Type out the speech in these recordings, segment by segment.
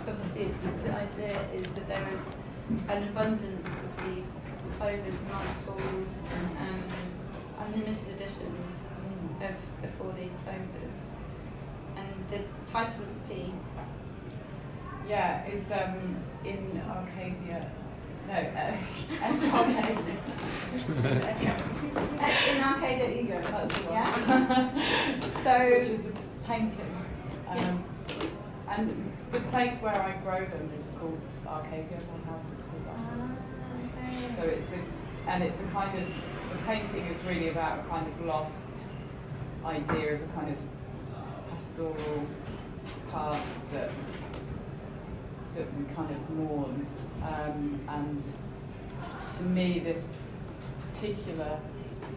because obviously the idea is that there is an abundance of these clovers, multiples, unlimited editions of the 4-leaf clovers. And the title of the piece, is in Arcadia. No, at Arcadia. in Arcadia Ego. That's the one. Yeah. So, which is a painting. And the place where I grow them is called Arcadia. My house is called Arcadia. okay. So it's a kind of, the painting is really about a kind of lost idea of a kind of pastoral past that we kind of mourn. And to me, this particular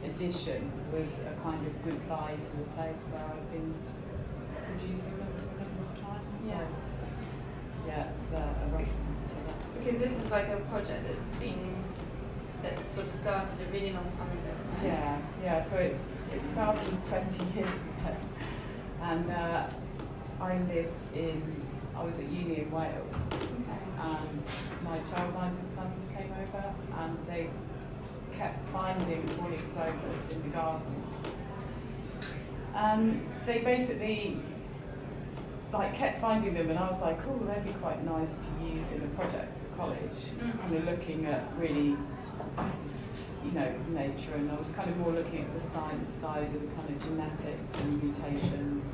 edition was a kind of goodbye to the place where I've been producing them for a number of times. So, it's a reference to that. Because this is like a project that sort of started a really long time ago, right? Yeah. So it started 20 years ago, and I was at uni in Wales, and my childminded sons came over, and they kept finding 4-leaf clovers in the garden, and they basically kept finding them, and I was like, oh, they'd be quite nice to use in a project at college, kind of looking at really, nature, and I was kind of more looking at the science side of the kind of genetics and mutations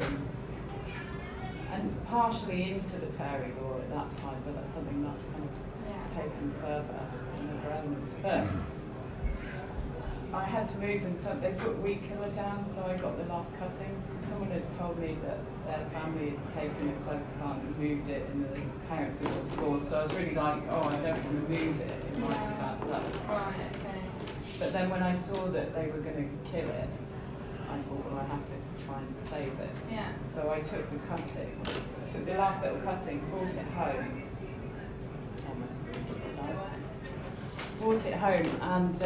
and partially into the fairy lore at that time, but that's something that's kind of taken further in other elements. But I had to move, and so they put weed killer down, so I got the last cuttings, because someone had told me that their family had taken a clover plant and moved it, and the parents had got divorced, so I was really like, oh, I don't want to move it, it might be bad luck. Right, okay. But then when I saw that they were going to kill it, I thought, well, I have to try and save it. Yeah. So I took the last little cutting, brought it home. Brought it home, and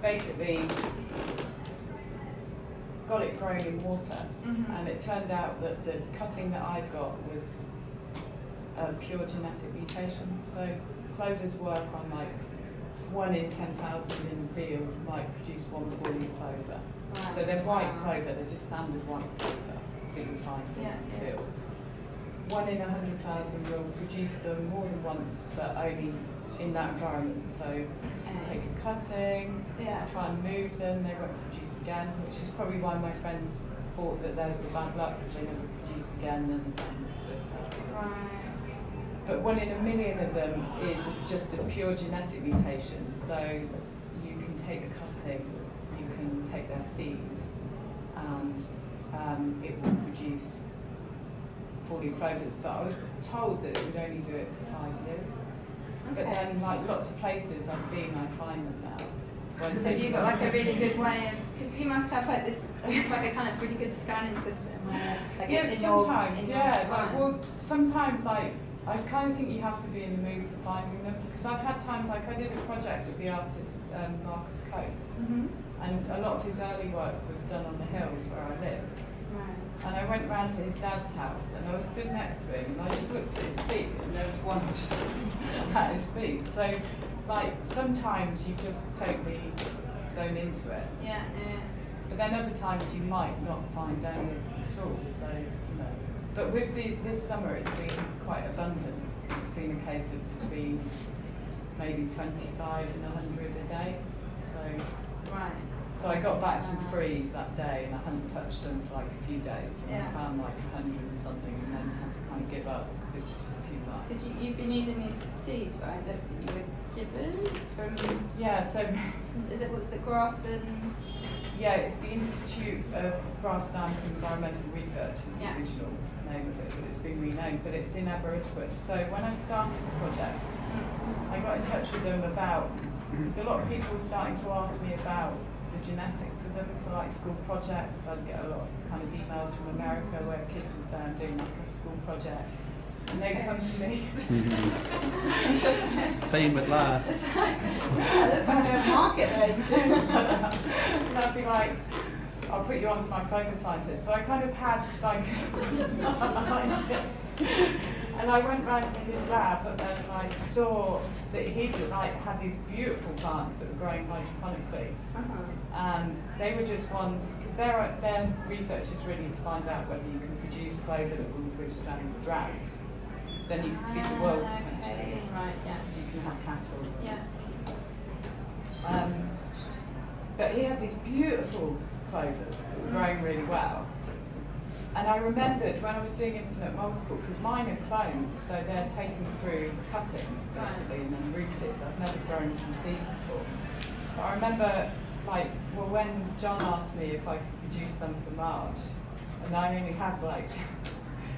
basically got it growing in water. And it turned out that the cutting that I'd got was a pure genetic mutation. So clovers work on 1 in 10,000 in the field might produce 1 4-leaf clover. Right. So they're white clover, they're just standard white clover that you find in the field. 1 in 100,000 will produce them more than once, but only in that environment. So if you take a cutting, try and move them, they won't produce again, which is probably why my friends thought that those were bad luck, because they never produced again and the family split up. Right. But 1 in a million of them is just a pure genetic mutation. So you can take the cutting, you can take their seed, and it will produce 4-leaf clovers. But I was told that it would only do it for 5 years. Okay. But then, lots of places I've been, I find them now. So have you got a really good way of? Because you must have this, almost like a kind of really good scanning system. Where, sometimes I kind of think you have to be in the mood for finding them, because I've had times, I did a project with the artist Marcus Coates, and a lot of his early work was done on the hills where I live. Right. And I went round to his dad's house, and I was stood next to him, and I just looked at his feet, and there was one just at his feet. So, sometimes you just totally zone into it. Yeah. But then other times you might not find any at all. So, But with this summer, it's been quite abundant. It's been a case of between maybe 25 and 100 a day. So I got back from Freeze that day, and I hadn't touched them for a few days, and I found 100 and something, and then had to kind of give up because it was just too much. Because you've been using these seeds, right, that you were given from... Yeah, so... What's the Grasslands? Yeah, it's the Institute of Grassland Environmental Research is the original name of it, but it's been renamed, but it's in Aberystwyth. So when I started the project, I got in touch with them because a lot of people were starting to ask me about the genetics of them for school projects. I'd get a lot of kind of emails from America where kids would say, I'm doing a school project, and they'd come to me. Interesting. Fame at last. There's a market there. And I'd be like, I'll put you onto my clover scientist. So I kind of had like a scientist. And I went round to his lab and I saw that he'd like had these beautiful plants that were growing hydroponically. And they were just ones, because their research is really to find out whether you can produce clover that will withstand drought. So then you can feed the world potentially. Right, yeah. So you can have cattle. Yeah. But he had these beautiful clovers that were growing really well. And I remembered when I was doing infinite multiple, because mine are clones, so they're taken through cuttings basically and then rooted. I've never grown from seed before. But I remember, like, well, when John asked me if I could produce some for March, and I only had like,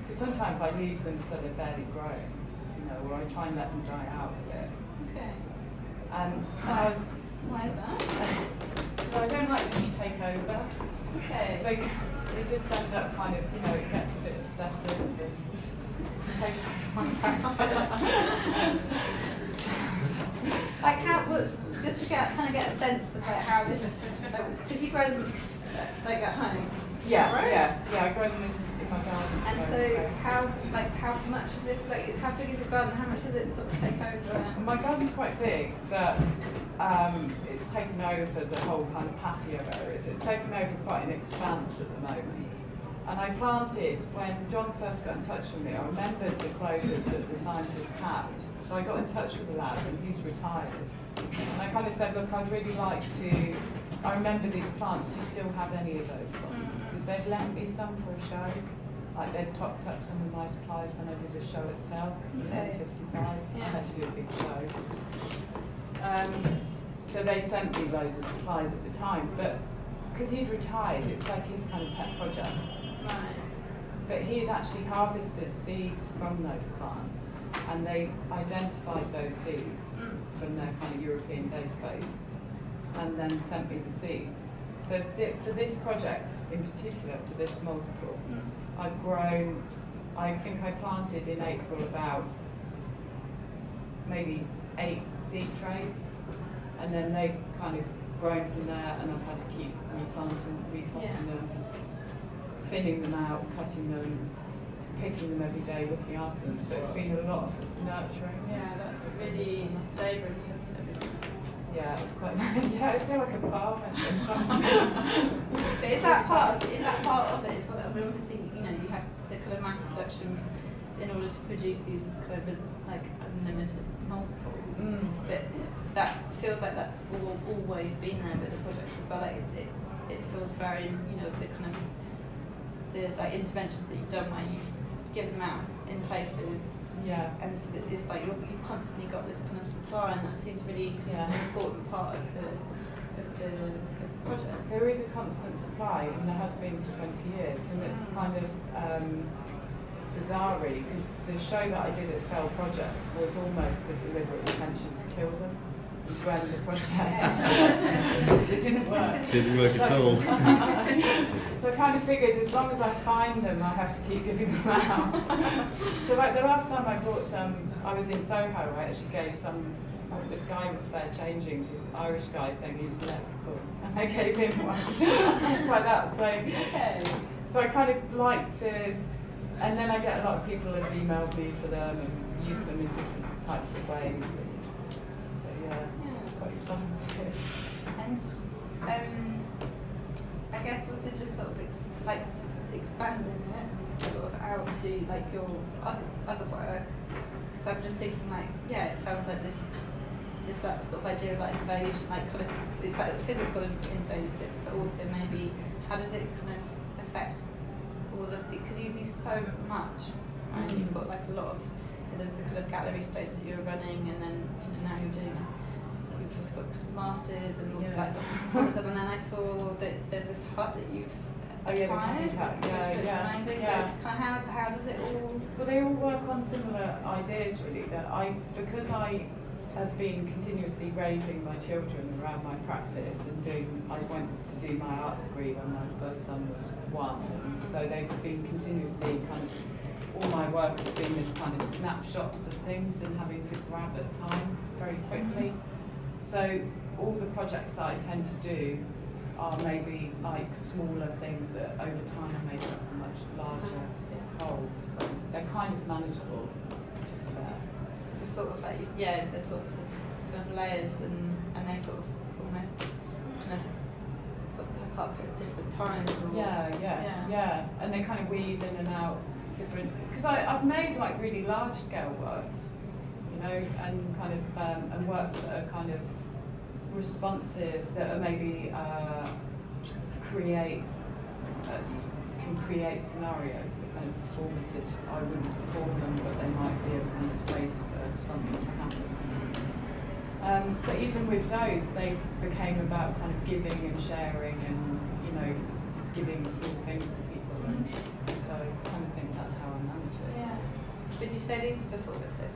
because sometimes I leave them so they're barely grown, you know, or I try and let them dry out a bit. Okay. And Why is that? Well, I don't like them to take over. Okay. So they just end up kind of, you know, it gets a bit obsessive and take over my practice. Like how, well, just to kind of get a sense of like how this, because you grow them like at home. Yeah, right? yeah, I grow them in my garden. And so how much of this, like how big is your garden? How much does it sort of take over? My garden's quite big, but it's taken over the whole kind of patio area. So it's taken over quite an expanse at the moment. And I planted, when John first got in touch with me, I remembered the clovers that the scientist had. So I got in touch with the lab and he's retired. And I kind of said, look, I'd really like to, I remember these plants, do you still have any of those ones? Because they'd lent me some for a show. Like they'd topped up some of my supplies when I did a show at Cell in 55. I had to do a big show. So they sent me loads of supplies at the time, but because he'd retired, it was like his kind of pet project. Right. But he had actually harvested seeds from those plants, and they identified those seeds from their kind of European database, and then sent me the seeds. So for this project in particular, for this multiple, I've grown, I think I planted in April about maybe 8 seed trays, and then they've kind of grown from there, and I've had to keep repotting them, thinning them out, cutting them, picking them every day, looking after them. So it's been a lot of nurturing. Yeah, that's really labour intensive, isn't it? Yeah, it's quite yeah, I feel like a farmer sometimes. But is that part of it? It's like, I mean, obviously, you know, you have the kind of mass production in order to produce these kind of like unlimited multiples. But that feels like that's always been there with the project as well. Like it feels very, you know, the kind of the like interventions that you've done where you've given them out in places. Yeah. And so it's like you've constantly got this kind of supply, and that seems really an important part of the project. There is a constant supply, and there has been for 20 years, and it's kind of bizarre really, because the show that I did at Cell Projects was almost a deliberate intention to kill them and to end the project. It didn't work. Didn't work at all. So I kind of figured as long as I find them, I have to keep giving them out. So like the last time I bought some, I was in Soho, I actually gave some, this guy was fair changing, Irish guy saying he was electrical, and I gave him one, stuff like that. So I kind of like to, and then I get a lot of people have emailed me for them and use them in different types of ways. So yeah, it's quite expensive. And I guess also just sort of expanding it sort of out to like your other work, because I'm just thinking like, yeah, it sounds like this that sort of idea of like invasion, like kind of it's like physical invasive, but also maybe how does it kind of affect all of the, because you do so much, right? You've got like a lot of, there's the kind of gallery space that you're running, and then now you've just got masters and like lots of performances, and then I saw that there's this hub that you've acquired, which looks amazing. So kind of how does it all? Well, they all work on similar ideas really. That because I have been continuously raising my children around my practice and I went to do my art degree when my first son was 1, and so they've been continuously kind of, all my work has been this kind of snapshots of things and having to grab at time very quickly. So all the projects that I tend to do are maybe like smaller things that over time make up a much larger whole. So they're kind of manageable, just about. It's sort of like, yeah, there's lots of kind of layers and they sort of almost kind of sort of pop up at different times. Or, yeah. And they kind of weave in and out different, because I've made like really large scale works, you know, and kind of and works that are kind of responsive, that are maybe can create scenarios that kind of performative. I wouldn't perform them, but they might be a kind of space for something to happen. But even with those, they became about kind of giving and sharing, and you know, giving small things to people. And so I kind of think that's how I manage it. Yeah. Would you say these are performative?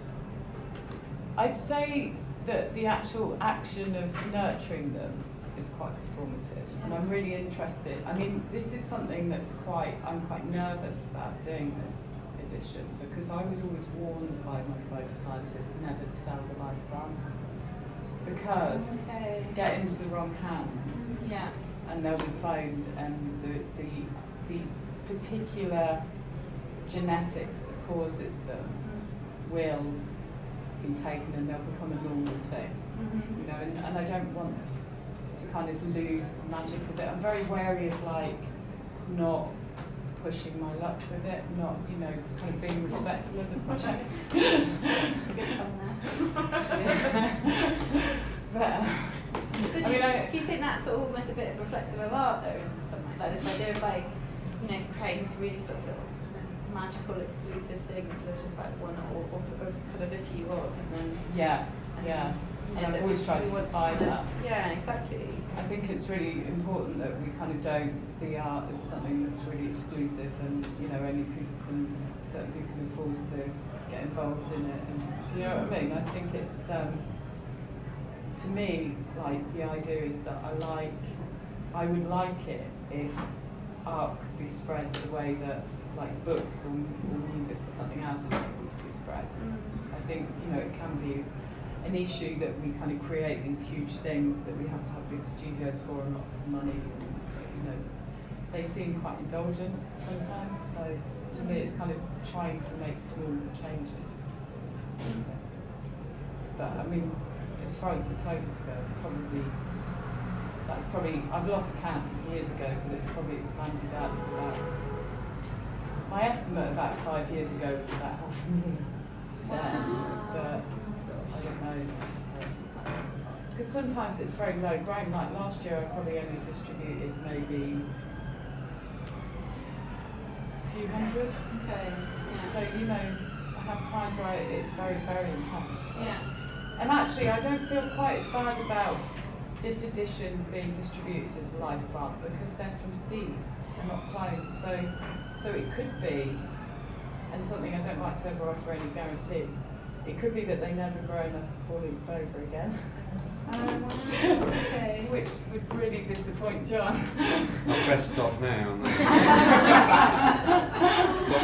I'd say that the actual action of nurturing them is quite performative, and I'm really interested. I mean, this is something that's I'm quite nervous about doing this edition, because I was always warned by my clover scientists never to sell the live plants, because get into the wrong hands, and they'll be cloned, and the particular genetics that causes them will be taken, and they'll become a normal thing. You know, and I don't want to kind of lose the magic of it. I'm very wary of like not pushing my luck with it, not, you know, kind of being respectful of the project. It's a good fun there. But do you think that's almost a bit reflective of art though, in some way? Like this idea of like, you know, creating this really sort of little kind of magical exclusive thing that there's just like one or kind of a few of, and then and I've always tried to defy that. Yeah, exactly. I think it's really important that we kind of don't see art as something that's really exclusive, and you know, certain people can afford to get involved in it. And do you know what I mean? I think it's to me, like, the idea is that I would like it if art could be spread the way that like books or music or something else is able to be spread. I think, you know, it can be an issue that we kind of create these huge things that we have to have big studios for and lots of money, and, you know, they seem quite indulgent sometimes. So to me, it's kind of trying to make small changes. But I mean, as far as the clovers go, I've lost count years ago, but it's probably expanded out to about, my estimate about 5 years ago was about 500,000. But I don't know. Because sometimes it's very low growing. Like last year, I probably only distributed maybe a few hundred. Okay. Yeah. So, you know, I have times where it's very, very intense. Yeah. And actually, I don't feel quite as bad about this edition being distributed as a live plant, because they're from seeds, they're not clones. So it could be, and something I don't like to ever offer any guarantee, it could be that they never grow enough four-leaf clover again. Okay. Which would really disappoint John. I'll press stop now on that. But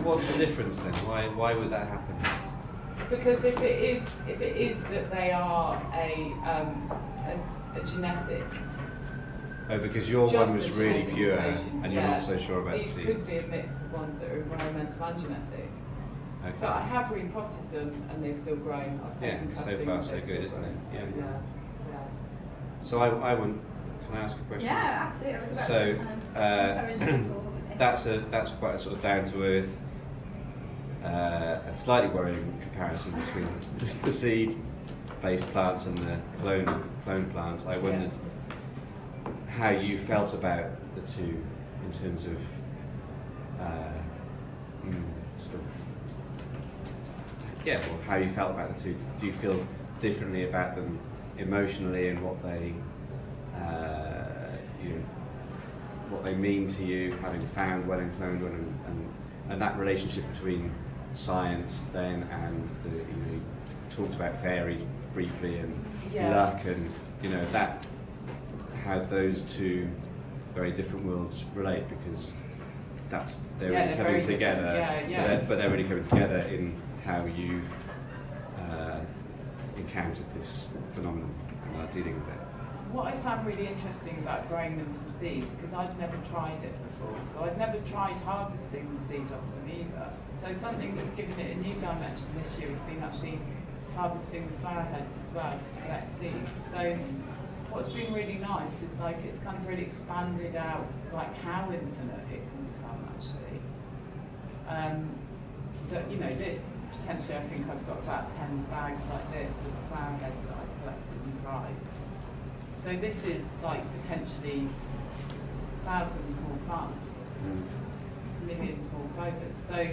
what's the difference then? Why would that happen? Because if it is that they are a genetic. Oh, because your one was really genetic pure, mutation, and you're not so sure about these the could seeds. be a mix of ones that are environmental and genetic. Okay. But I have repotted them and they've still grown. I've taken so cuttings, far so they've good, still isn't it? grown. Yeah. Yeah. So I want. Can I ask a question? Yeah, absolutely. I was about So, to kind of encourage people. That's quite a sort of down to earth and slightly worrying comparison between the seed-based plants and the clone plants. I wondered how you felt about the two in terms of sort of how you felt about the two. Do you feel differently about them emotionally, and what they what they mean to you, having found one and cloned one, and that relationship between science then and you talked about fairies briefly and luck, and that how those two very different worlds relate, because they're really coming together. But they're really coming together in how you've encountered this phenomenon and are dealing with it. what I found really interesting about growing them from seed, because I'd never tried it before, so I'd never tried harvesting the seed off them either. So something that's given it a new dimension this year has been actually harvesting the flower heads as well to collect seeds. So what's been really nice is like it's kind of really expanded out like how infinite it can become actually. But you know, this potentially I think I've got about 10 bags like this of flower heads that I've collected and dried. So this is like potentially thousands more plants, millions more clovers. So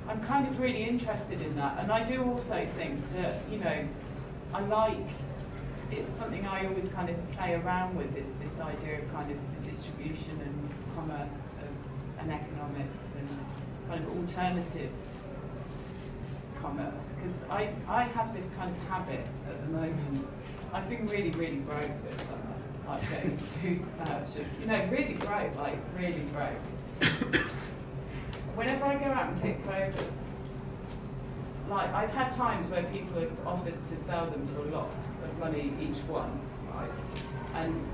I'm kind of really interested in that, and I do also think that, you know, I like, it's something I always kind of play around with, is this idea of kind of the distribution and commerce and economics and kind of alternative commerce, because I have this kind of habit at the moment. I've been really, really broke this summer, like getting food vouchers, you know, really broke, like really broke. Whenever I go out and pick clovers, like I've had times where people have offered to sell them for a lot of money each one, right? And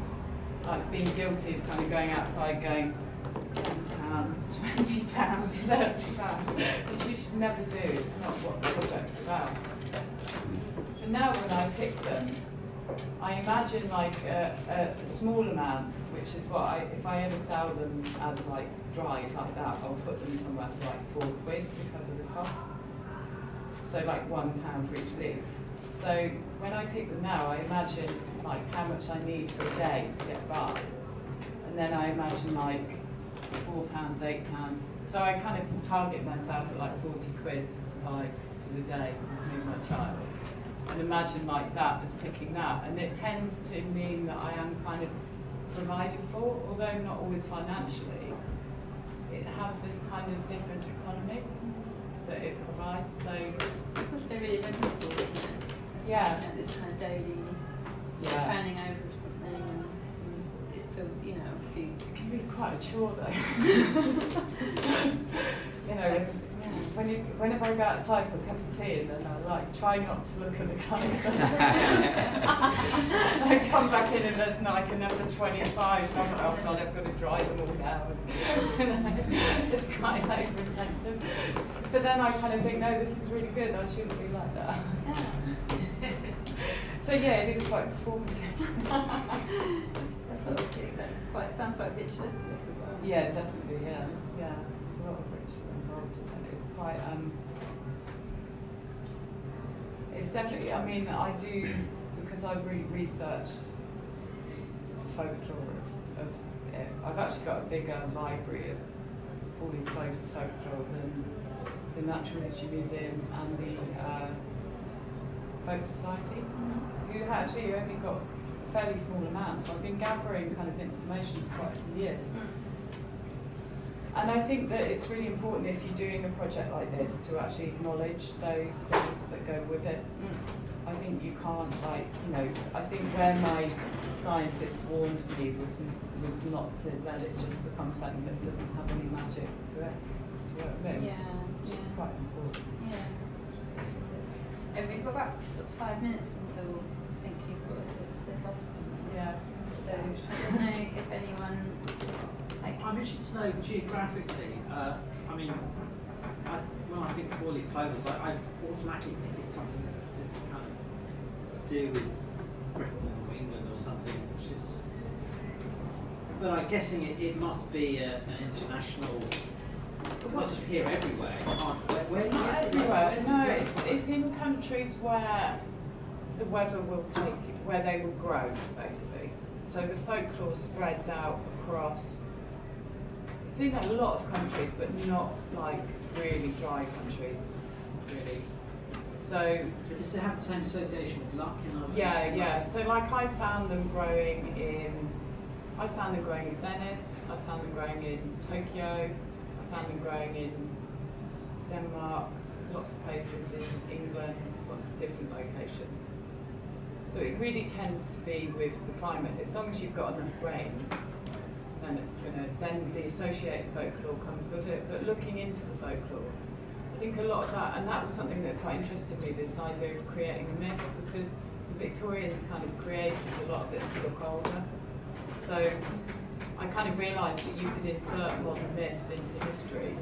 like being guilty of kind of going outside going, £10, £20, £30, which you should never do. It's not what the project's about. But now when I pick them, I imagine like a small amount, which is what if I ever sell them as like dried like that, I'll put them somewhere for like £4 to cover the cost. So like £1 for each leaf. So when I pick them now, I imagine like how much I need for a day to get by, and then I imagine like £4, £8. So I kind of target myself at like £40 to survive for the day, me and my child. And imagine like that as picking that. And it tends to mean that I am kind of provided for, although not always financially. It has this kind of different economy that it provides. So it's also really memorable, isn't it? It's yeah. Like, this kind of daily turning over of something, and it's you know, obviously it can be quite a chore though. You know, like, whenever I go outside for a cup of tea, and then I like try not to look at the colours. I come back in and there's like another 25, and I'm like, oh god, I've got to dry them all now. It's quite labour intensive. But then I kind of think, no, this is really good, I shouldn't be like that. yeah. So yeah, it is quite performative. That's sort of, sounds quite ritualistic as well. Yeah, definitely, yeah. There's a lot of ritual involved in it. It's quite, it's definitely, I mean, I do, because I've really researched folklore of it. I've actually got a bigger library of four-leaf clover folklore than the Natural History Museum and the Folk Society, who actually only got a fairly small amount. So I've been gathering kind of information for quite a few years. And I think that it's really important if you're doing a project like this to actually acknowledge those things that go with it. I think you can't, like, you know, I think where my scientist warned me was not to let it just become something that doesn't have any magic to it, which is quite important. Yeah. We've got about sort of 5 minutes until I think you've got to sort of slip off somewhere. Yeah. So I don't know if anyone. I'm interested to know geographically. I mean, when I think four-leaf clovers, I automatically think it's something that's kind of to do with Britain or England or something, which is. But I'm guessing it must be an international. It must appear everywhere. Where Not everywhere. No, it's in countries where the weather will where they will grow, basically. So the folklore spreads out across. It's in a lot of countries, but not like really dry countries, really. So. But does it have the same association with luck in other? Yeah. So like I found them growing in Venice. I found them growing in Tokyo. I found them growing in Denmark. Lots of places in England. Lots of different locations. So it really tends to be with the climate. As long as you've got enough rain, then the associated folklore comes with it. But looking into the folklore, I think a lot of that, and that was something that quite interested me, this idea of creating a myth, because the Victorians kind of created a lot of it to look older. So I kind of realised that you could insert modern myths into history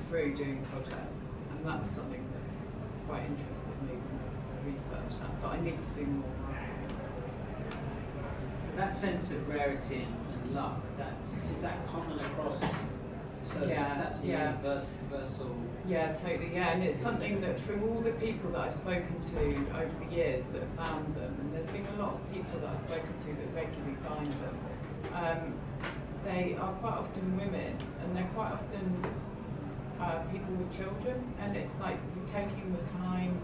through doing projects, and that was something that quite interested me when I researched that, but I need to do more. That sense of rarity and luck, is that common across? So Yeah, that's a yeah. universal. Yeah, totally, yeah, and it's something that through all the people that I've spoken to over the years that have found them, and there's been a lot of people that I've spoken to that regularly find them, they are quite often women, and they're quite often people with children, and it's like you're taking the time,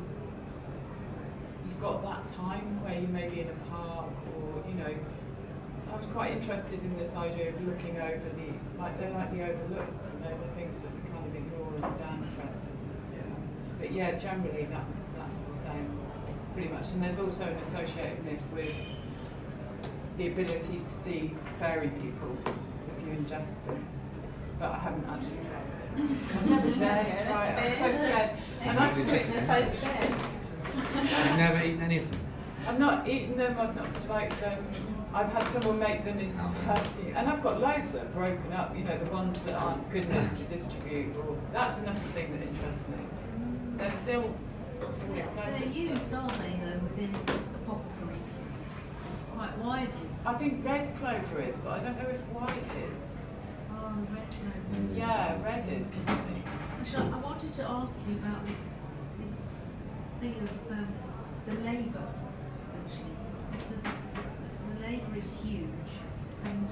you've got that time where you may be in a park, or, you know, I was quite interested in this idea of looking over they're like the overlooked, you know, the things that we kind of ignore and downtracked. But yeah, generally that's the same, pretty much. And there's also an associated myth with the ability to see fairy people if you ingest them. But I haven't actually tried it. I've never dared try it. I'm so scared. And I've I've never eaten any of them. I've not eaten them, I've not smoked them. I've had someone make them into perfume, and I've got loads that are broken up, you know, the ones that aren't good enough to distribute, or that's another thing that interests me. They're still... They're used, aren't they, though, within apothecary quite widely? I think red clover is, but I don't know if white is. Oh, red clover. Yeah, red is. Actually, I wanted to ask you about this thing of the labour, actually. Because the labour is huge, and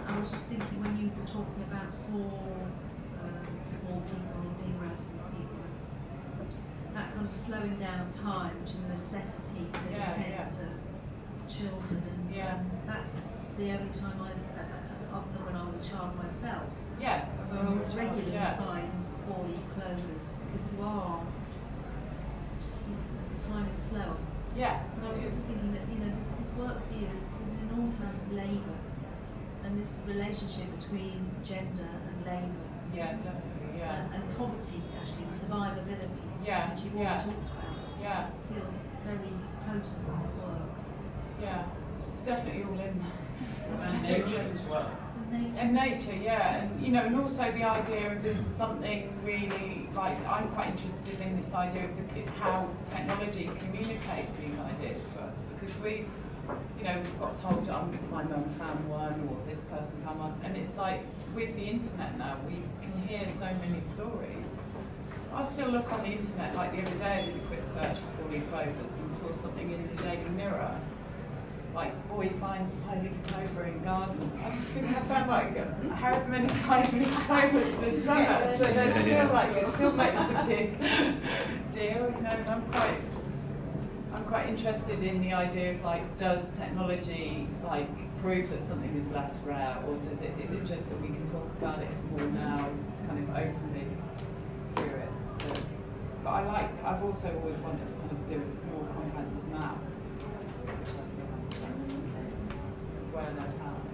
I was just thinking when you were talking about small people being around small people, that kind of slowing down of time, which is a necessity to protect children, and that's the only time other than when I was a child myself, Yeah. I would regularly find 4-leaf clovers, because time is slower. Yeah. And I was just thinking that, you know, this work for you is an enormous amount of labour, and this relationship between gender and labour. Yeah, definitely, yeah. And poverty, actually, and survivability, Yeah, which you've already talked about, Yeah, feels very potent in this work. yeah. It's definitely all in there. And nature as well. And nature. And nature, yeah, and you know, and also the idea of there's something really, like, I'm quite interested in this idea of how technology communicates these ideas to us, because we, you know, we've got told, my mum found one, or this person found one, and it's like, with the internet now, we can hear so many stories. I still look on the internet, like the other day I did a quick search for 4-leaf clovers and saw something in the Daily Mirror, like, boy finds 5-leaf clover in garden. I think I found like however many 5-leaf clovers this summer, so there's still like, it still makes a big deal, you know, and I'm quite interested in the idea of like, does technology like prove that something is less rare, or is it just that we can talk about it more now, kind of openly through it? But I've also always wanted to kind of do a more comprehensive map, which I still haven't done, where they're found.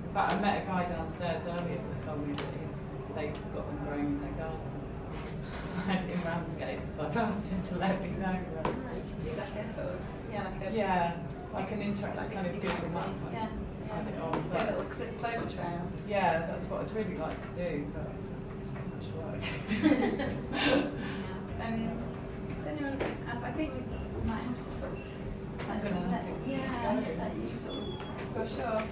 In fact, I met a guy downstairs earlier that told me that they've got them growing in their garden. It's like in Ramsgate, so I've asked him to let me know. You can do like a sort of, like an interactive kind of Google map. Add it on. do a little clover trail. Yeah, that's what I'd really like to do, but it's just so much work. Does anyone else? I think we might have to sort of let you sort of push off.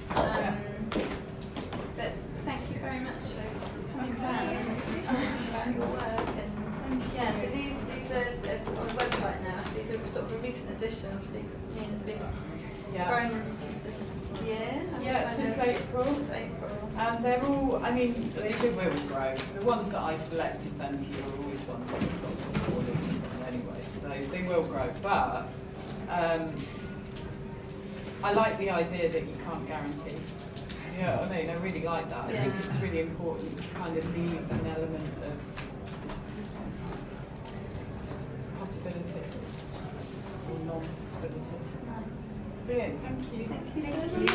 But thank you very much for coming down and talking about your work. And so these are on the website now. So these are sort of a recent addition. Obviously, Nina's been growing since this year. Since April. Since April. And they're all, I mean, they will grow. The ones that I select to send to you are always ones that have got 4 leaves on anyway, so they will grow. But I like the idea that you can't guarantee. You know what I mean? I really like that. I think it's really important to kind of leave an element of possibility or non-possibility. Nice. Brilliant, thank you. Thank you so much.